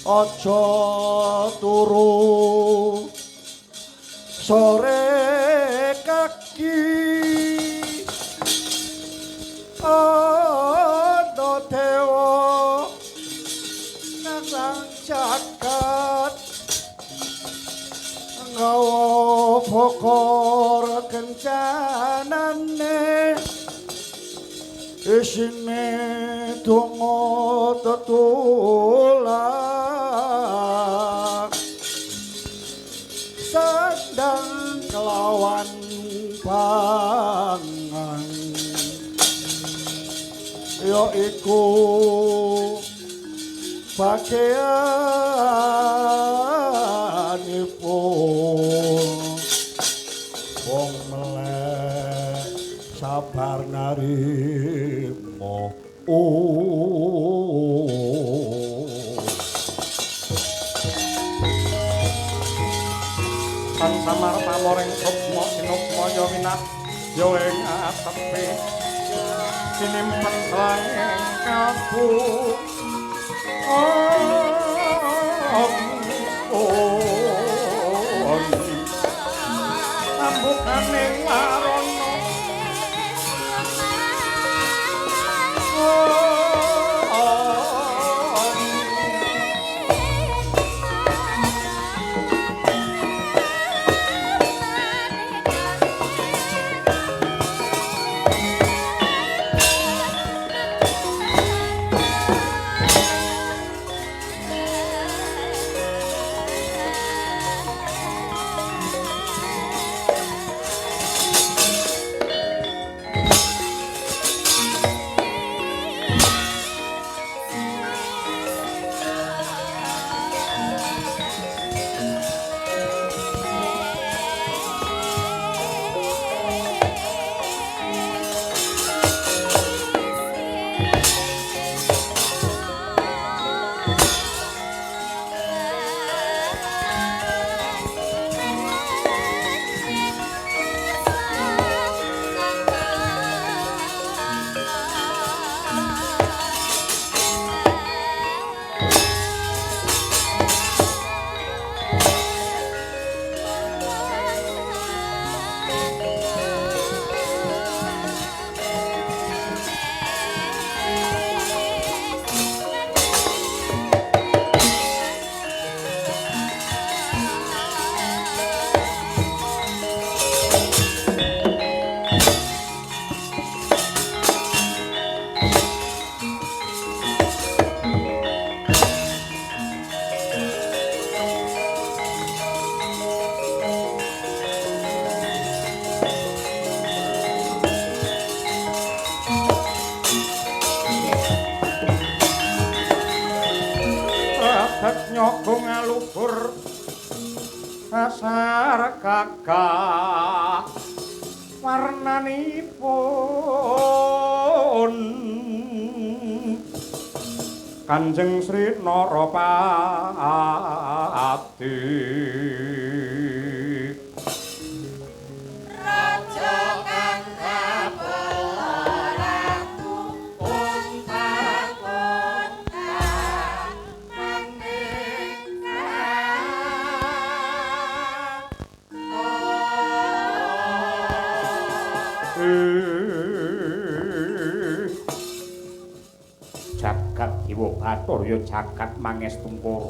aja turu sore kaki ana dewa nang jagat ngawa bokor kencanane isine donga tetulak sedang kelawan pangan yaiku bagianipun wong meleh sabar narimo Sang samar pamoring sukma sinukmaya winah ya ing atepe sinimpen langing kabu ambukaning warana nyogo ngaluhur asar kakak warnanipun Kanjeng Sri Narapati Batur ya jagat mangestumpara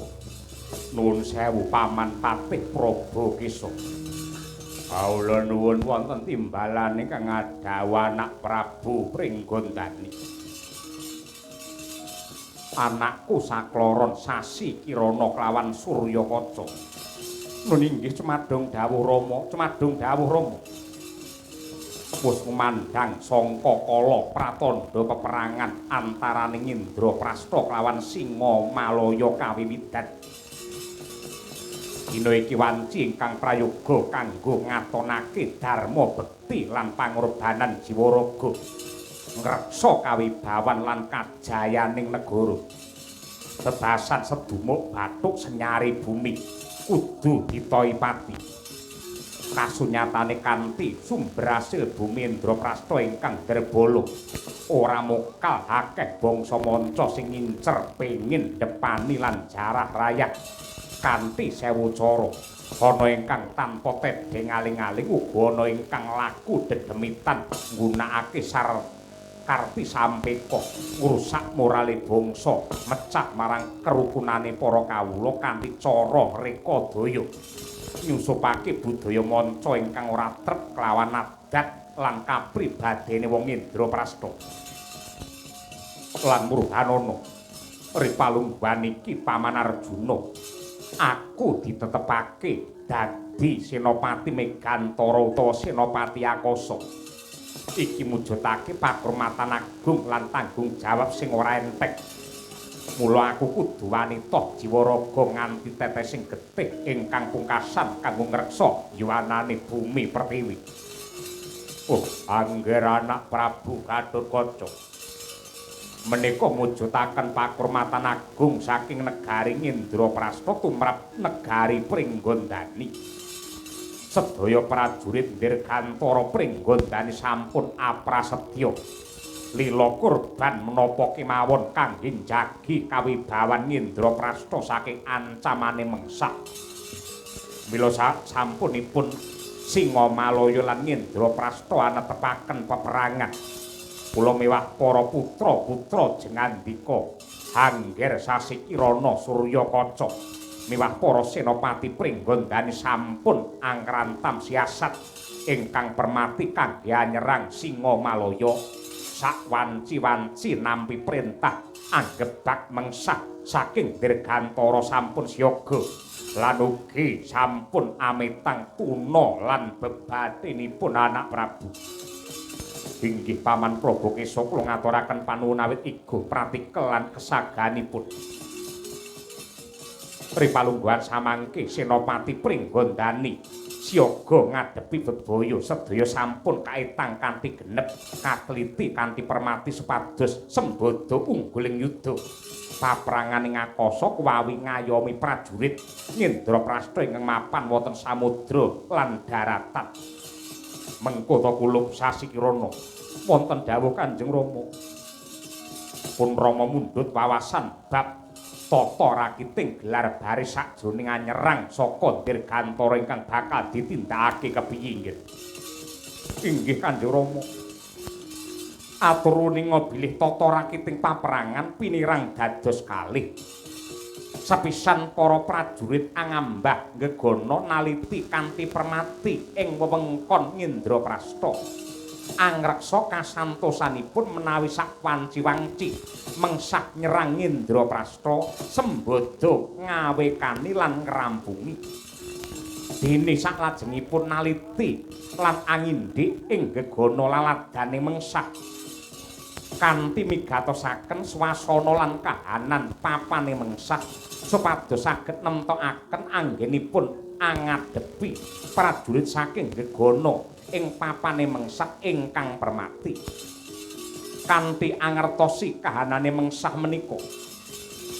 nuwun sewu paman Patih Prabu Kisa kawula nuwun wonten timbalan ingkang ngadawa anak Prabu Pringgondani anakku sakloron Sasi Kirana klawan Suryakaca nun inggih cemadhong dawuh Rama wis memandang sangka kala pratandha peperangan antaraning Indraprastha kelawan Singa Malaya kawiwitan. Dina iki wanci ingkang prayoga kanggo ngatonake dharma bekti lan pangorbanan jiwa raga ngreksa kawibawan lan kajayaning negara. Bebasan sedumuk bathuk senyari bumi kudu ditahi pati. Kasunyatane kanthi sumber asil bumi Indraprastha ingkang derbala ora mokal akeh bangsa manca sing ngincer pengin depani lan jarah rayah kanthi sewu cara. Ana ingkang tanpa tedeng aling-aling uga ana ingkang laku dedemitan nggunakake karti sampeka ngrusak morale bangsa mecah marang kerukunane para kawula kanthi cara reka daya nyusupake budaya manca ingkang ora trep kelawan adat lan kapribadene wong Indraprastha lan Murhanana ripalungguhan iki Paman Arjuna aku ditetepake dadi senopati Megantara utawa senopati Akasa. Iki mujudake pakurmatan agung lan tanggung jawab sing ora entek. Mula aku kudu wanita jiwa raga nganti tetesing getih ingkang pungkasan kanggo ngreksa yuwanane bumi pertiwi. Oh, angger anak Prabu Gatotkaca. Menika mujudaken pakurmatan agung saking negari Indraprastha tumrap negari Pringgondani. Sedaya prajurit Dirgantara Pringgondani sampun aprasetya lila kurban menapa kemawon kangge njagi kawibawan Indraprastha saking ancamane mengsak. Mila sampunipun Singamalaya lan Indraprastha anetepaken peperangan. Kula miwah para putra-putra jengandika Angger Sasi Kirana Suryakaca miwah para senopati Pringgondani sampun angrantam siasat ingkang permati kangge nyerang Singamalaya sakwanci-wanci nampi perintah anggebak mengsah saking Dirgantara sampun siaga lan ugi sampun ametang tuna lan bebatinipun anak Prabu. Inggih Paman Probakesa kula ngaturaken panuwun awit igo pratikel lan kesaganipun. Ripalungguhan samangke senopati Pringgondani siaga ngadepi bebaya sedaya sampun kaetang kanthi genep katliti kanthi permati supados sembada ungguling yuda. Paprangan ing Akasa kuwawi ngayomi prajurit Indraprastha ingkang mapan wonten samudra lan daratan. Mengko ta kulup Sasi Kirana wonten dawuh Kanjeng Rama. Pun Rama mundhut wawasan bab tata rakiting gelar baris sakjroning anyerang saka Dirgantara ingkang bakal ditindakake kepiye nggih. Inggih Kanjeng Rama. Aturuning bilih tata rakiting paperangan pinirang dados kalih. Sepisan para prajurit angambah gegana naliti kanthi permati ing wewengkon Indraprastha angreksa kasantosanipun menawi sakwanci-wanci mengsah nyerang Indraprastha sembada ngawekani lan ngrampungi. Dene saklajengipun naliti lan angindik ing gegana laladane mengsah kanthi migatosaken swasana lan kahanan papane mengsah supados saged nemtokaken anggenipun angadepi prajurit saking gegana ing papane mengsah ingkang permati. Kanthi angertosi kahanane mengsah menika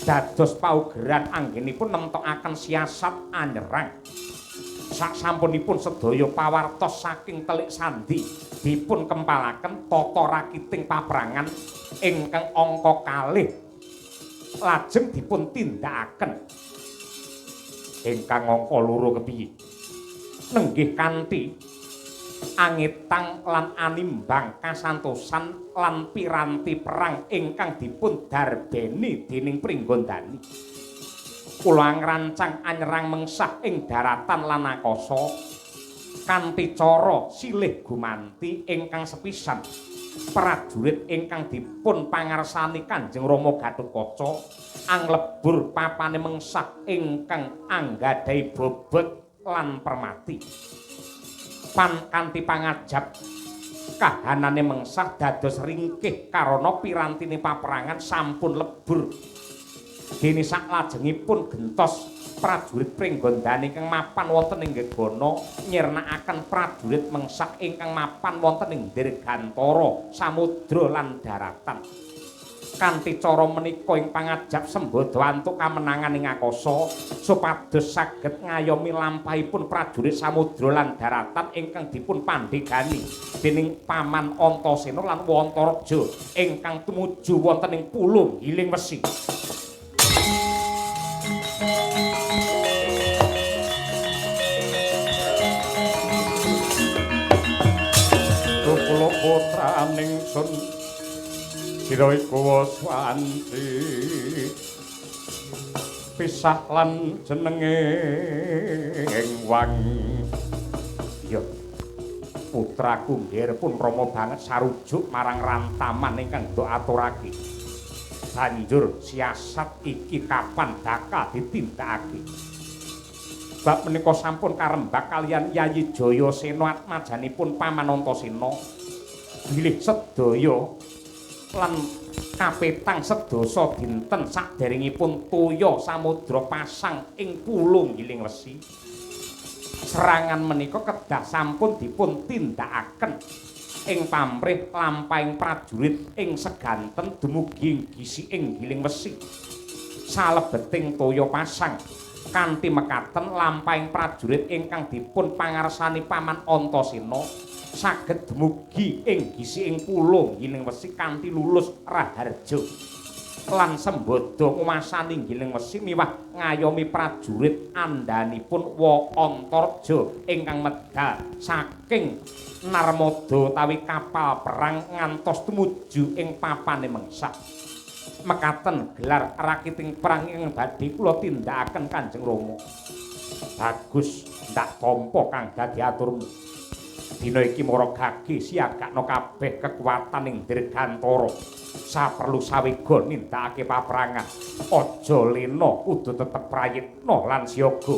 dados paugeran anggenipun nemtokaken siasat anyerang. Saksampunipun sedaya pawartos saking telik sandi dipun kempalaken tata rakiting paperangan ingkang angka kalih lajeng dipun tindakaken ingkang angka 2 kepiye nenggih kanthi angitang lan animbang kasantosan lan piranti perang ingkang dipun darbeni dening Pringgondani. Kula ngrancang anyerang mengsah ing daratan lan akasa kanthi cara silih gumanti ingkang sepisan prajurit ingkang dipun pangarsani Kanjeng Rama Gatotkaca anglebur papane mengsah ingkang anggadhahi bobot lan permati. Pan kanthi pangajab kahanane mengsah dados ringkih karana pirantine paperangan sampun lebur. Dene saklajengipun gentos prajurit Pringgondani ingkang mapan wonten ing gegana nyirnakaken prajurit mengsah ingkang mapan wonten ing Dirgantara samudra lan daratan. kanthi cara menika ing pangajap sembada antuk kamenangan ing akasa supados saged ngayomi lampahipun prajurit samudra lan daratan ingkang dipun pandhegani dening Paman Antasena lan Wantaraja ingkang tumuju wonten ing Pulung Giling Wesi. Kula putraning sun sira iku waswanti pisah lan jenenge wang ya putraku nggih pun rama banget sarujuk marang rantaman ingkang do aturake banjur siasat iki kapan bakal ditindakake bab menika sampun karembak kalian Yayi Jayasena atmajanipun Paman Antasena bilih sedaya lan kapetang sedasa dinten saderengipun toya samudra pasang ing Pulung Giling Wesi. Serangan menika kedah sampun dipun tindakaken ing pamrih lampahing prajurit ing seganten dumugi gisiking Giling Wesi. Salebeting toya pasang kanthi mekaten lampahing prajurit ingkang dipun pangarsani Paman Antasena saged dumugi ing gisiking Pulung Giling Wesi kanthi lulus raharja lan sembada nguwasani Giling Wesi miwah ngayomi prajurit andhanipun Wa Antarja ingkang medal saking Narmada utawi kapal perang ngantos tumuju ing papane mengsah. Mekaten gelar rakiting perang ingkang badhe kula tindakaken Kanjeng Rama. Bagus ndak tampa kang dadi aturmu. Dina iki mara gage siagakna kabeh kekuatan ing Dirgantara. Saperlu sawega nindakake paprangan. Aja lena kudu tetep prayitna lan siaga.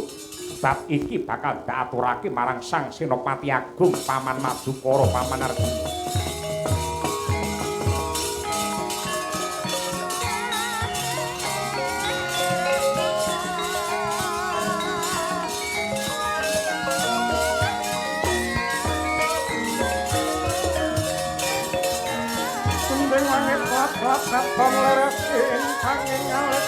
Bab iki bakal diaturake marang Sang Senopati Agung Paman Madukara Paman Arjuna. Katon leres ing kanging alit